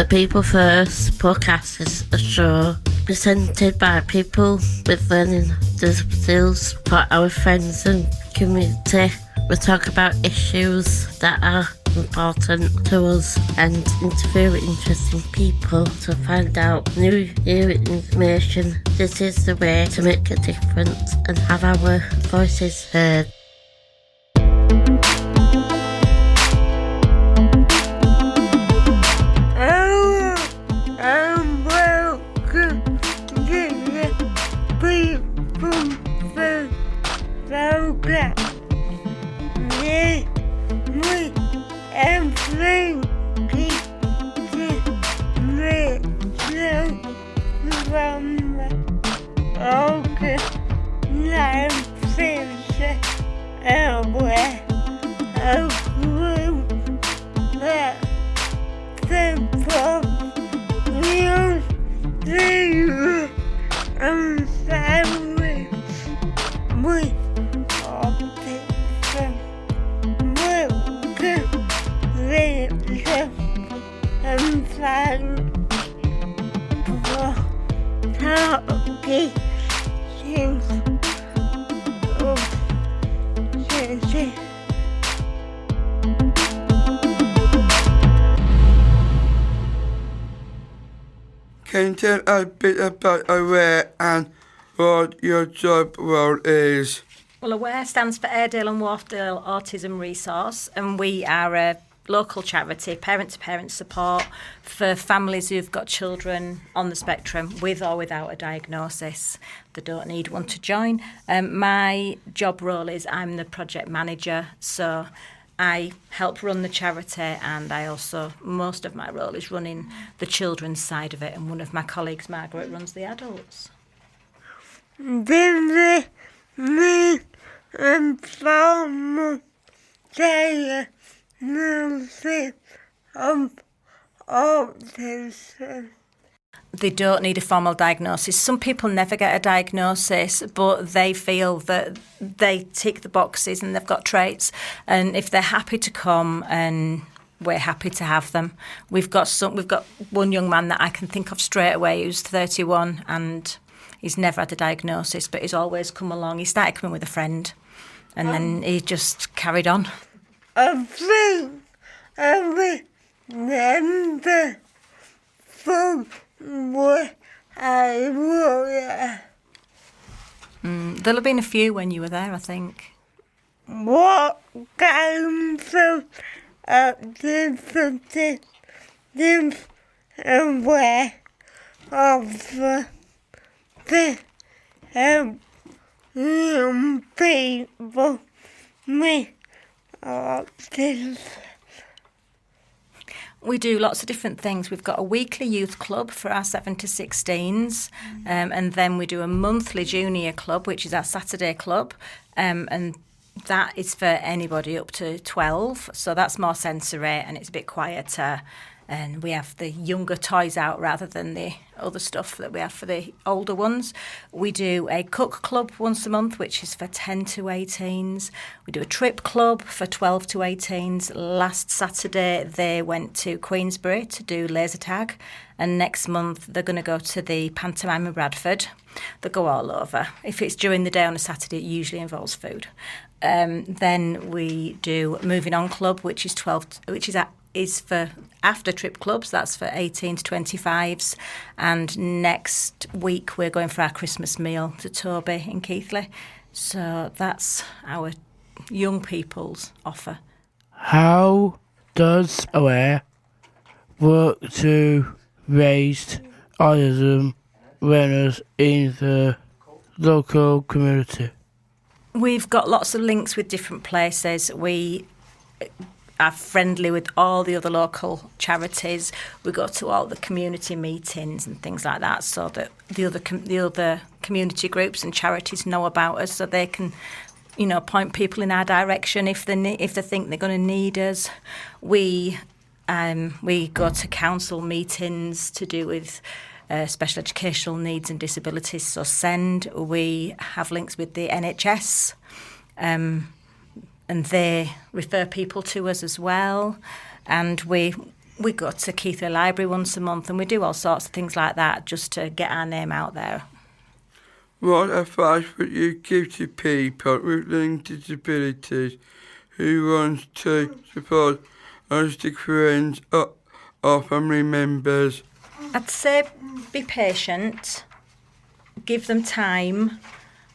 The People First podcast is a show presented by people with learning disabilities for our friends and community. We talk about issues that are important to us and interview interesting people to find out new information. This is the way to make a difference and have our voices heard. Can you tell a bit about Aware and what your job role is? Well, Aware stands for Airedale and Wharfedale Autism Resource, and we are a local charity, parent-to-parent support for families who've got children on the spectrum with or without a diagnosis. They don't need one to join. My job role is I'm the project manager, so I help run the charity, and I also, most of my role is running the children's side of it, and one of my colleagues, Margaret, runs the adults. Did me informal diagnosis of autism? They don't need a formal diagnosis. Some people never get a diagnosis, but they feel that they tick the boxes and they've got traits. And if they're happy to come, and we're happy to have them. We've got one young man that I can think of straight away who's 31 and he's never had a diagnosis, but he's always come along. He started coming with a friend, and then he just carried on. I think I remember from where I was. There'll have been a few when you were there, I think. What kinds of activities did Aware offer to help young people with autism? We do lots of different things. We've got a weekly youth club for our 7 to 16s, and then we do a monthly junior club, which is our Saturday club, and that is for anybody up to 12, so that's more sensory and it's a bit quieter. And we have the younger toys out rather than the other stuff that we have for the older ones. We do a cook club once a month, which is for 10 to 18s. We do a trip club for 12 to 18s. Last Saturday, they went to Queensbury to do laser tag. And next month, they're going to go to the pantomime in Bradford. They go all over. If it's during the day on a Saturday, it usually involves food. Then we do Moving On Club, which is for after trip clubs. That's for 18 to 25s. And next week we're going for our Christmas meal to Toby in Keighley. So that's our young people's offer. How does Aware work to raise autism awareness in the local community? We've got lots of links with different places. We are friendly with all the other local charities. We go to all the community meetings and things like that, so that the other community groups and charities know about us, so they can, point people in our direction if they think they're going to need us. We go to council meetings to do with special educational needs and disabilities. So SEND, we have links with the NHS, and they refer people to us as well. And we We go to Keighley Library once a month, and we do all sorts of things like that just to get our name out there. What advice would you give to people with learning disabilities who want to support autistic friends or family members? I'd say be patient, give them time.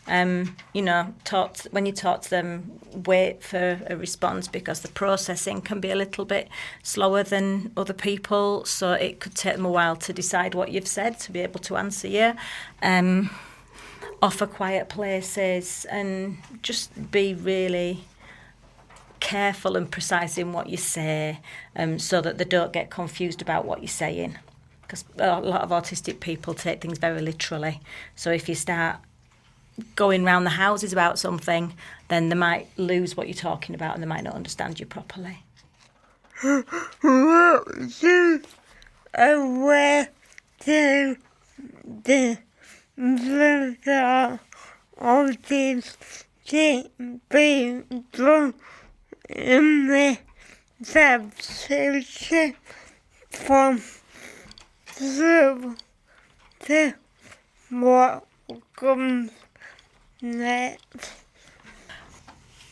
When you talk to them, wait for a response, because the processing can be a little bit slower than other people, so it could take them a while to decide what you've said, to be able to answer you. Offer quiet places, and just be really careful and precise in what you say, so that they don't get confused about what you're saying, because a lot of autistic people take things very literally. So if you start going round the houses about something, then they might lose what you're talking about and they might not understand you properly. What you aware to the autistic people in the substitution from through to what comes next?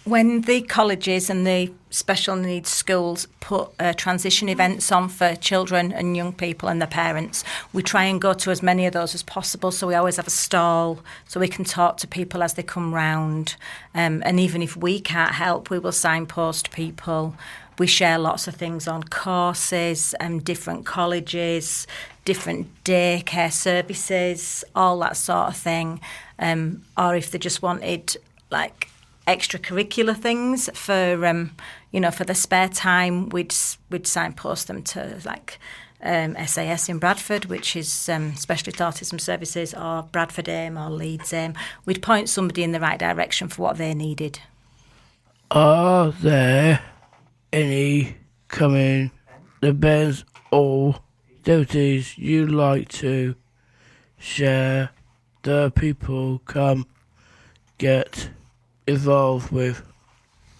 When the colleges and the special needs schools put transition events on for children and young people and their parents, we try and go to as many of those as possible. So we always have a stall so we can talk to people as they come round. And even if we can't help, we will signpost people. We share lots of things on courses, different colleges, different daycare services, all that sort of thing. Or if they just wanted like extracurricular things for for the spare time, we'd signpost them to like SAS in Bradford, which is Specialist Autism Services, or Bradford AIM or Leeds AIM. We'd point somebody in the right direction for what they needed. Are there any coming events or activities you like to share that people come get involved with?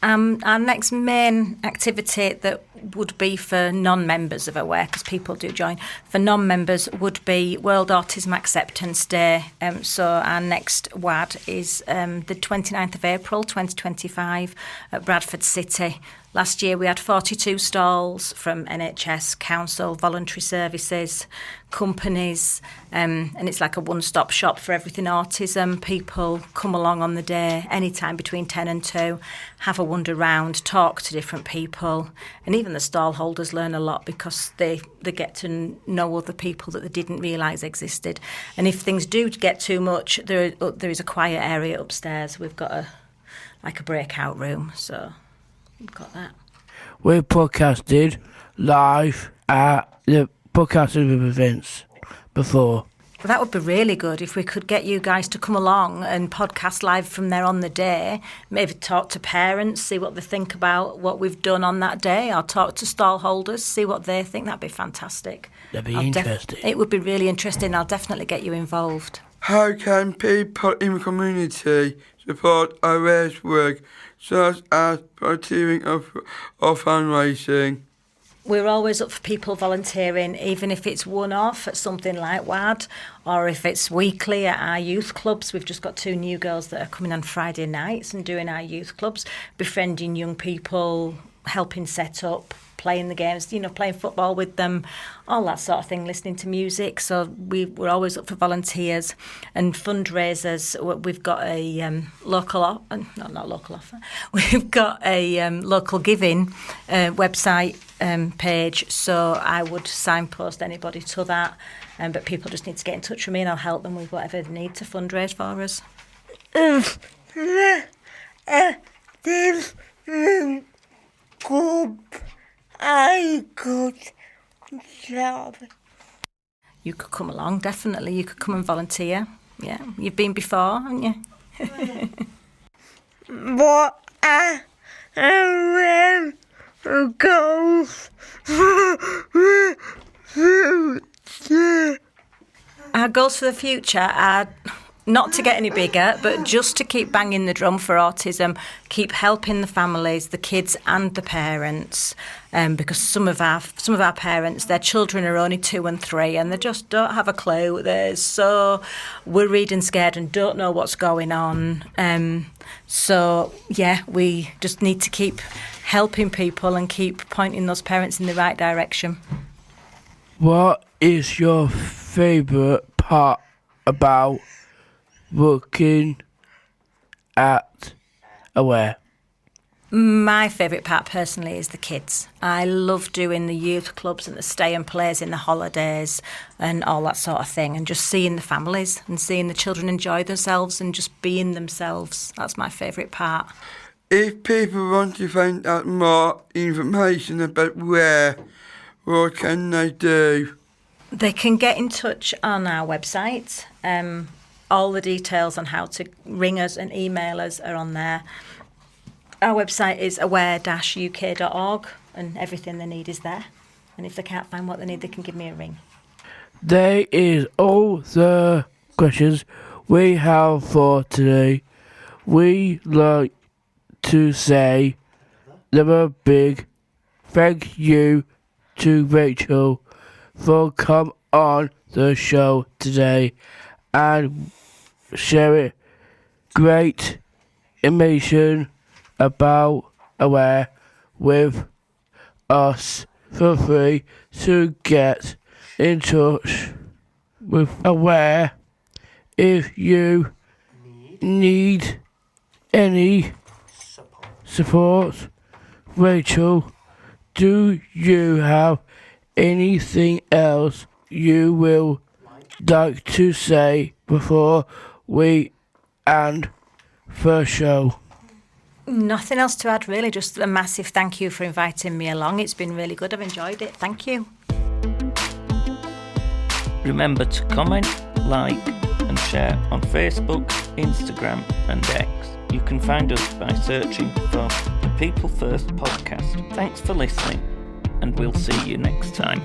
Our next main activity that would be for non-members of Aware, because people do join, for non-members would be World Autism Acceptance Day. So our next WAD is the 29th of April 2025 at Bradford City. Last year we had 42 stalls from NHS, council, voluntary services, companies, and it's like a one-stop shop for everything autism. People come along on the day, anytime between 10 and 2, have a wander round, talk to different people, and even the stall holders learn a lot because they get to know other people that they didn't realise existed. And if things do get too much, there is a quiet area upstairs. We've got a breakout room, so we've got that. We podcasted live at the podcasting events before. Well, that would be really good if we could get you guys to come along and podcast live from there on the day. Maybe talk to parents, see what they think about what we've done on that day, or talk to stall holders, see what they think. That'd be fantastic. That'd be interesting. It would be really interesting. I'll definitely get you involved. How can people in the community support Aware's work, such as volunteering or fundraising? We're always up for people volunteering, even if it's one-off at something like WAD, or if it's weekly at our youth clubs. We've just got 2 new girls that are coming on Friday nights and doing our youth clubs, befriending young people, helping set up, playing the games, playing football with them, all that sort of thing, listening to music. So we're always up for volunteers and fundraisers. We've got a We've got a local giving website page, so I would signpost anybody to that. But people just need to get in touch with me and I'll help them with whatever they need to fundraise for us. I could job. You could come along, definitely. You could come and volunteer. Yeah, you've been before, haven't you? What are our goals for the future? Our goals for the future are not to get any bigger, but just to keep banging the drum for autism, keep helping the families, the kids and the parents, because some of our parents, their children are only 2 and 3 and they just don't have a clue. They're so worried and scared and don't know what's going on. So, yeah, we just need to keep helping people and keep pointing those parents in the right direction. What is your favourite part about working at Aware? My favourite part personally is the kids. I love doing the youth clubs and the stay and plays in the holidays and all that sort of thing, and just seeing the families and seeing the children enjoy themselves and just being themselves. That's my favourite part. If people want to find out more information about Where, what can they do? They can get in touch on our website. All the details on how to ring us and email us are on there. Our website is aware-uk.org and everything they need is there. And if they can't find what they need, they can give me a ring. There is all the questions we have for today. We like to say a big thank you to Rachael for coming on the show today and sharing great information about Aware with us. Feel free to get in touch with Aware if you need any support. Rachael, do you have anything else you will like to say before we end the show? Nothing else to add, really. Just a massive thank you for inviting me along. It's been really good. I've enjoyed it. Thank you. Remember to comment, like and share on Facebook, Instagram and X. You can find us by searching for the People First podcast. Thanks for listening and we'll see you next time.